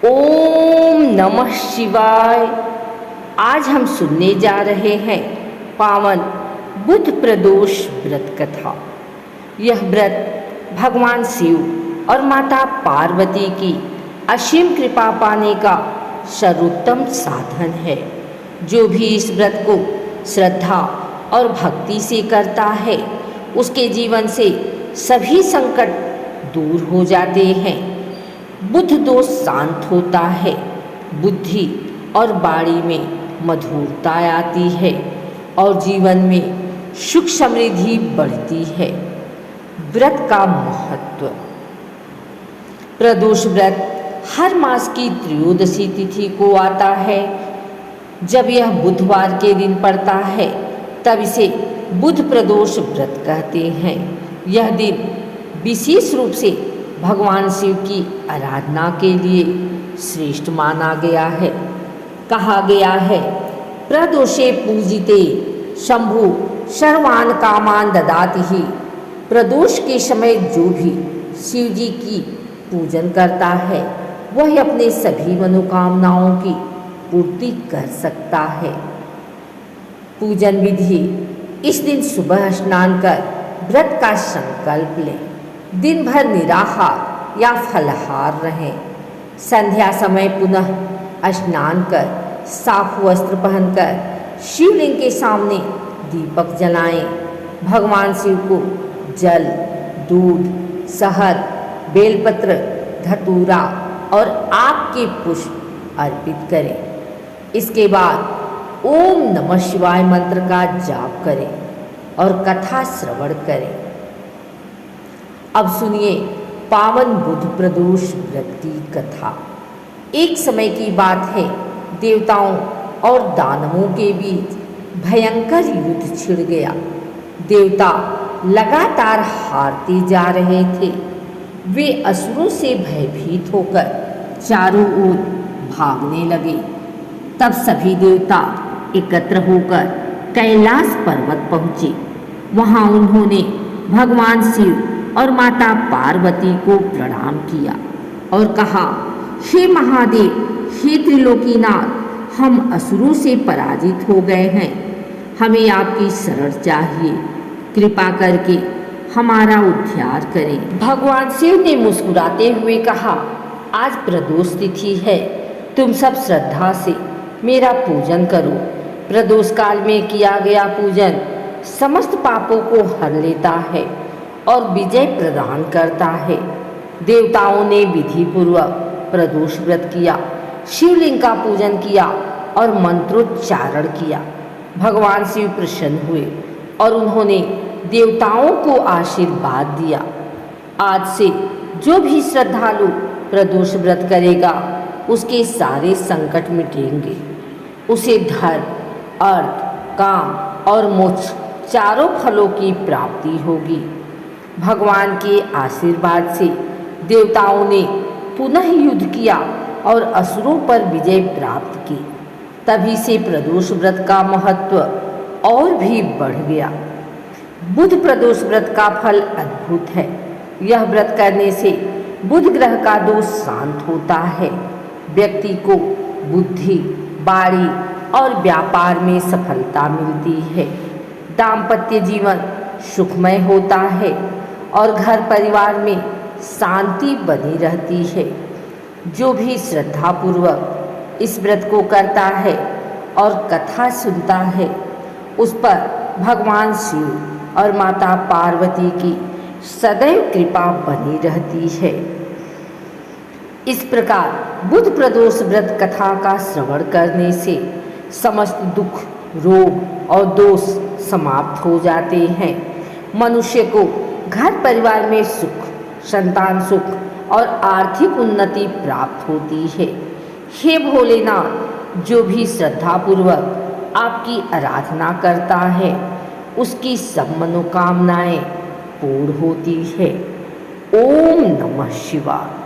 ओम नमः शिवाय। आज हम सुनने जा रहे हैं पावन बुध प्रदोष व्रत कथा। यह व्रत भगवान शिव और माता पार्वती की असीम कृपा पाने का सर्वोत्तम साधन है। जो भी इस व्रत को श्रद्धा और भक्ति से करता है उसके जीवन से सभी संकट दूर हो जाते हैं। बुध दोष शांत होता है, बुद्धि और वाणी में मधुरता आती है और जीवन में सुख समृद्धि बढ़ती है। व्रत का महत्व। प्रदोष व्रत हर मास की त्रयोदशी तिथि को आता है। जब यह बुधवार के दिन पड़ता है तब इसे बुध प्रदोष व्रत कहते हैं। यह दिन विशेष रूप से भगवान शिव की आराधना के लिए श्रेष्ठ माना गया है। कहा गया है, प्रदोषे पूजिते शंभु सर्वान कामान ददाति ही। प्रदोष के समय जो भी शिव जी की पूजन करता है वह अपने सभी मनोकामनाओं की पूर्ति कर सकता है। पूजन विधि। इस दिन सुबह स्नान कर व्रत का संकल्प लें। दिन भर निराहार या फलाहार रहें। संध्या समय पुनः स्नान कर साफ वस्त्र पहनकर शिवलिंग के सामने दीपक जलाएं। भगवान शिव को जल, दूध, शहद, बेलपत्र, धतूरा और आक के पुष्प अर्पित करें। इसके बाद ओम नमः शिवाय मंत्र का जाप करें और कथा श्रवण करें। अब सुनिए पावन बुध प्रदोष व्रत की कथा। एक समय की बात है, देवताओं और दानवों के बीच भयंकर युद्ध छिड़ गया। देवता लगातार हारते जा रहे थे। वे असुरों से भयभीत होकर चारों ओर भागने लगे। तब सभी देवता एकत्र होकर कैलाश पर्वत पहुँचे। वहाँ उन्होंने भगवान शिव और माता पार्वती को प्रणाम किया और कहा, हे महादेव, हे त्रिलोकीनाथ, हम असुरों से पराजित हो गए हैं। हमें आपकी शरण चाहिए। कृपा करके हमारा उद्धार करें। भगवान शिव ने मुस्कुराते हुए कहा, आज प्रदोष तिथि है, तुम सब श्रद्धा से मेरा पूजन करो। प्रदोष काल में किया गया पूजन समस्त पापों को हर लेता है और विजय प्रदान करता है। देवताओं ने विधि पूर्वक प्रदोष व्रत किया, शिवलिंग का पूजन किया और मंत्रोच्चारण किया। भगवान शिव प्रसन्न हुए और उन्होंने देवताओं को आशीर्वाद दिया। आज से जो भी श्रद्धालु प्रदोष व्रत करेगा उसके सारे संकट मिटेंगे। उसे धर्म, अर्थ, काम और मोक्ष चारों फलों की प्राप्ति होगी। भगवान के आशीर्वाद से देवताओं ने पुनः युद्ध किया और असुरों पर विजय प्राप्त की। तभी से प्रदोष व्रत का महत्व और भी बढ़ गया। बुध प्रदोष व्रत का फल अद्भुत है। यह व्रत करने से बुध ग्रह का दोष शांत होता है। व्यक्ति को बुद्धि, वाणी और व्यापार में सफलता मिलती है। दाम्पत्य जीवन सुखमय होता है और घर परिवार में शांति बनी रहती है। जो भी श्रद्धापूर्वक इस व्रत को करता है और कथा सुनता है उस पर भगवान शिव और माता पार्वती की सदैव कृपा बनी रहती है। इस प्रकार बुध प्रदोष व्रत कथा का श्रवण करने से समस्त दुख, रोग और दोष समाप्त हो जाते हैं। मनुष्य को घर परिवार में सुख, संतान सुख और आर्थिक उन्नति प्राप्त होती है। हे भोलेनाथ, जो भी श्रद्धापूर्वक आपकी आराधना करता है उसकी सब मनोकामनाएं पूर्ण होती है। ओम नमः शिवाय।